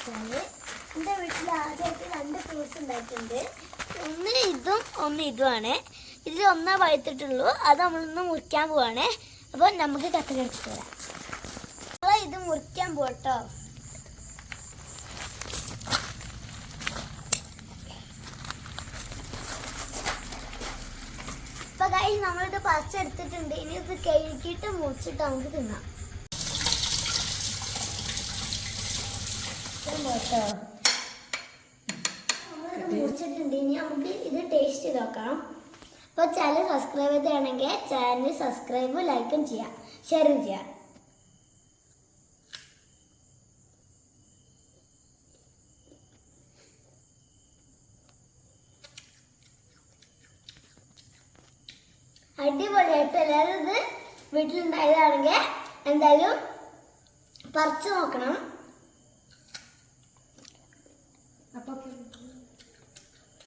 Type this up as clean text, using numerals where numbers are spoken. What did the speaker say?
വെച്ചാൽ എൻ്റെ വീട്ടിൽ ആദ്യമായിട്ട് 2 ഫ്രൂട്ട്സ് ഉണ്ടായിട്ടുണ്ട്. ഒന്ന് ഇതുമാണ്. ഇതിൽ ഒന്നാ പഴുത്തിട്ടുള്ളൂ. അത് നമ്മളൊന്ന് മുറിക്കാൻ പോവാണ്. അപ്പോൾ നമുക്ക് കത്തി കഴിച്ചിട്ട് വരാം. ഇത് മുറിക്കാൻ പോട്ടോ. അപ്പോൾ ഗൈസ് നമ്മളിത് പറിച്ചെടുത്തിട്ടുണ്ട്. ഇനി ഇത് കഴുകിയിട്ട് മുറിച്ചിട്ട് നമുക്ക് തിന്നാം കേട്ടോ. നമ്മളിത് മുറിച്ചിട്ടുണ്ട്. ഇനി നമുക്ക് ഇത് ടേസ്റ്റ് നോക്കാം. അപ്പോൾ ചാനൽ സബ്സ്ക്രൈബ് ചെയ്താണെങ്കിൽ ചാനൽ സബ്സ്ക്രൈബ് ലൈക്കും ചെയ്യാം, ഷെയറും ചെയ്യാം. അടിപൊളിയായിട്ട് എല്ലാവരും ഇത് വീട്ടിലുണ്ടായതാണെങ്കിൽ എന്തായാലും പറിച്ചു നോക്കണം.